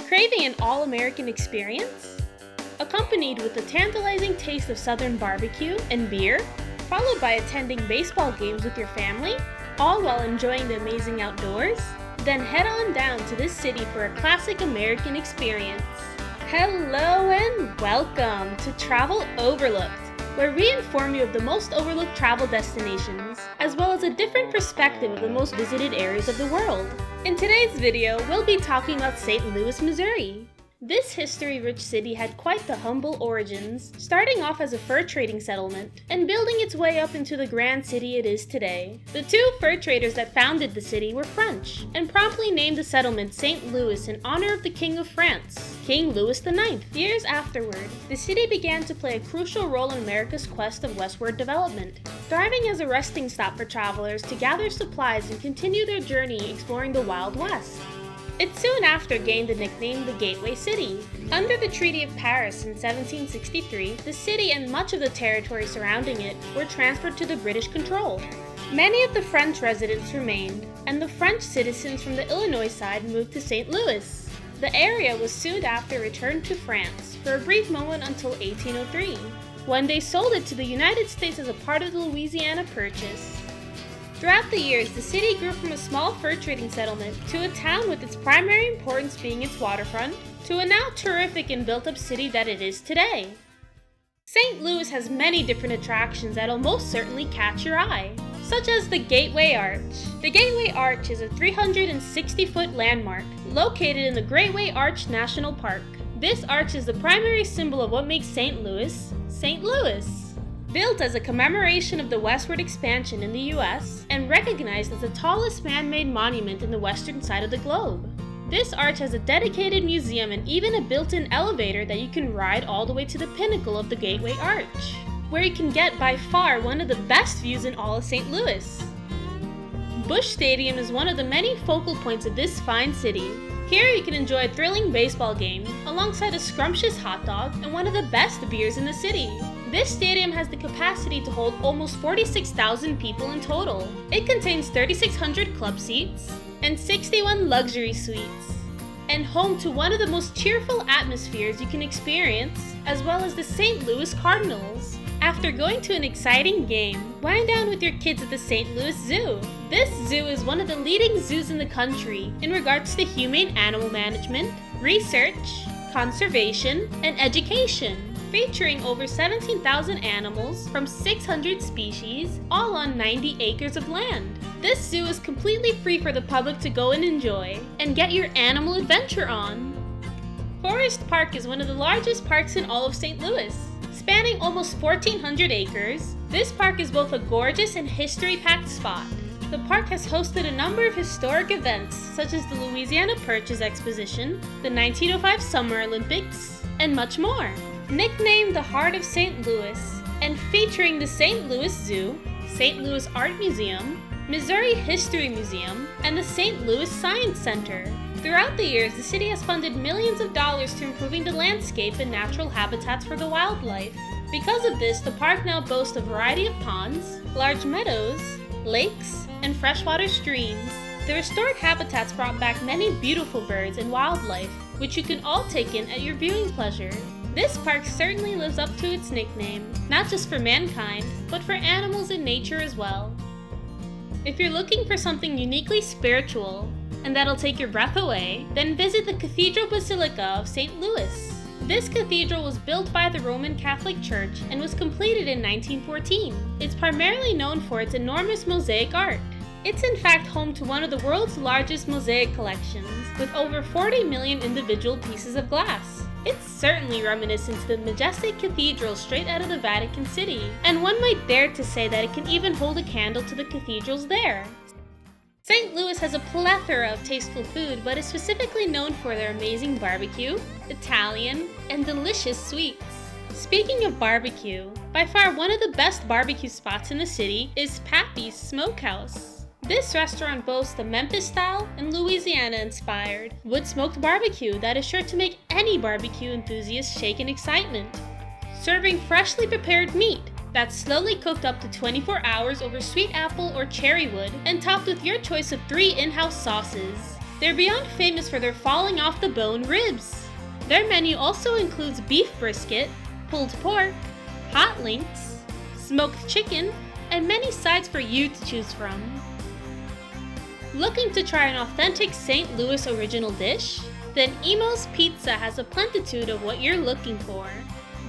Craving an all-American experience? Accompanied with the tantalizing taste of Southern barbecue and beer, followed by attending baseball games with your family, all while enjoying the amazing outdoors? Then head on down to this city for a classic American experience. Hello and welcome to Travel Overlooked, where we inform you of the most overlooked travel destinations, as well as a different perspective of the most visited areas of the world. In today's video, we'll be talking about St. Louis, Missouri. This history-rich city had quite the humble origins, starting off as a fur trading settlement and building its way up into the grand city it is today. The two fur traders that founded the city were French and promptly named the settlement St. Louis in honor of the King of France, King Louis IX. Years afterward, the city began to play a crucial role in America's quest of westward development, thriving as a resting stop for travelers to gather supplies and continue their journey exploring the Wild West. It soon after gained the nickname the Gateway City. Under the Treaty of Paris in 1763, the city and much of the territory surrounding it were transferred to the British control. Many of the French residents remained, and the French citizens from the Illinois side moved to St. Louis. The area was soon after returned to France for a brief moment until 1803, when they sold it to the United States as a part of the Louisiana Purchase. Throughout the years, the city grew from a small fur trading settlement to a town with its primary importance being its waterfront, to a now terrific and built-up city that it is today. St. Louis has many different attractions that'll most certainly catch your eye, such as the Gateway Arch. The Gateway Arch is a 360-foot landmark located in the Gateway Arch National Park. This arch is the primary symbol of what makes St. Louis, St. Louis. Built as a commemoration of the westward expansion in the U.S. and recognized as the tallest man-made monument in the western side of the globe. This arch has a dedicated museum and even a built-in elevator that you can ride all the way to the pinnacle of the Gateway Arch, where you can get by far one of the best views in all of St. Louis. Busch Stadium is one of the many focal points of this fine city. Here you can enjoy a thrilling baseball game alongside a scrumptious hot dog and one of the best beers in the city. This stadium has the capacity to hold almost 46,000 people in total. It contains 3,600 club seats and 61 luxury suites, and home to one of the most cheerful atmospheres you can experience, as well as the St. Louis Cardinals. After going to an exciting game, wind down with your kids at the St. Louis Zoo. This zoo is one of the leading zoos in the country in regards to humane animal management, research, conservation, and education, featuring over 17,000 animals from 600 species, all on 90 acres of land. This zoo is completely free for the public to go and enjoy, and get your animal adventure on. Forest Park is one of the largest parks in all of St. Louis. Spanning almost 1,400 acres, this park is both a gorgeous and history-packed spot. The park has hosted a number of historic events, such as the Louisiana Purchase Exposition, the 1905 Summer Olympics, and much more. Nicknamed the Heart of St. Louis, and featuring the St. Louis Zoo, St. Louis Art Museum, Missouri History Museum, and the St. Louis Science Center. Throughout the years, the city has funded millions of dollars to improving the landscape and natural habitats for the wildlife. Because of this, the park now boasts a variety of ponds, large meadows, lakes, and freshwater streams. The restored habitats brought back many beautiful birds and wildlife, which you can all take in at your viewing pleasure. This park certainly lives up to its nickname, not just for mankind, but for animals and nature as well. If you're looking for something uniquely spiritual, and that'll take your breath away, then visit the Cathedral Basilica of St. Louis. This cathedral was built by the Roman Catholic Church and was completed in 1914. It's primarily known for its enormous mosaic art. It's in fact home to one of the world's largest mosaic collections, with over 40 million individual pieces of glass. It's certainly reminiscent to the majestic cathedral straight out of the Vatican City, and one might dare to say that it can even hold a candle to the cathedrals there. St. Louis has a plethora of tasteful food, but is specifically known for their amazing barbecue, Italian, and delicious sweets. Speaking of barbecue, by far one of the best barbecue spots in the city is Pappy's Smokehouse. This restaurant boasts a Memphis-style and Louisiana-inspired wood-smoked barbecue that is sure to make any barbecue enthusiast shake in excitement. Serving freshly prepared meat that's slowly cooked up to 24 hours over sweet apple or cherry wood and topped with your choice of 3 in-house sauces. They're beyond famous for their falling off the bone ribs. Their menu also includes beef brisket, pulled pork, hot links, smoked chicken, and many sides for you to choose from. Looking to try an authentic St. Louis original dish? Then Emo's Pizza has a plentitude of what you're looking for.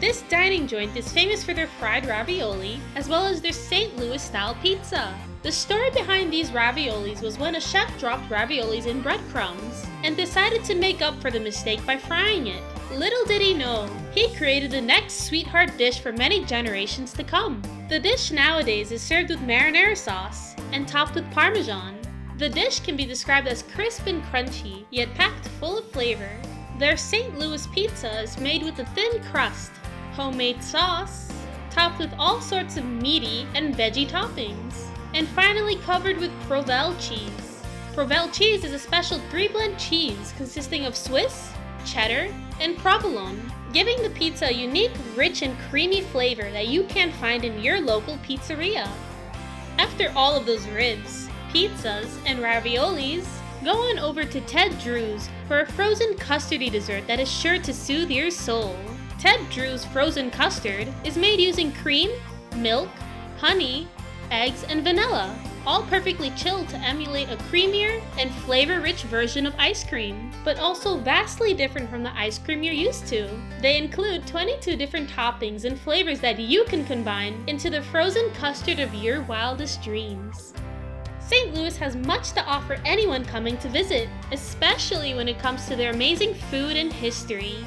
This dining joint is famous for their fried ravioli, as well as their St. Louis style pizza. The story behind these raviolis was when a chef dropped raviolis in breadcrumbs and decided to make up for the mistake by frying it. Little did he know, he created the next sweetheart dish for many generations to come. The dish nowadays is served with marinara sauce and topped with Parmesan. The dish can be described as crisp and crunchy, yet packed full of flavor. Their St. Louis pizza is made with a thin crust, homemade sauce, topped with all sorts of meaty and veggie toppings, and finally covered with Provel cheese. Provel cheese is a special 3-blend cheese consisting of Swiss, cheddar, and provolone, giving the pizza a unique, rich, and creamy flavor that you can't find in your local pizzeria. After all of those ribs, pizzas, and raviolis, go on over to Ted Drew's for a frozen custardy dessert that is sure to soothe your soul. Ted Drew's frozen custard is made using cream, milk, honey, eggs, and vanilla, all perfectly chilled to emulate a creamier and flavor-rich version of ice cream, but also vastly different from the ice cream you're used to. They include 22 different toppings and flavors that you can combine into the frozen custard of your wildest dreams. St. Louis has much to offer anyone coming to visit, especially when it comes to their amazing food and history.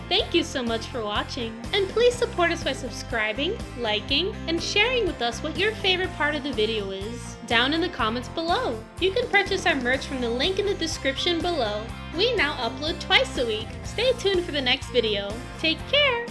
Thank you so much for watching, and please support us by subscribing, liking, and sharing with us what your favorite part of the video is, down in the comments below. You can purchase our merch from the link in the description below. We now upload twice a week. Stay tuned for the next video. Take care!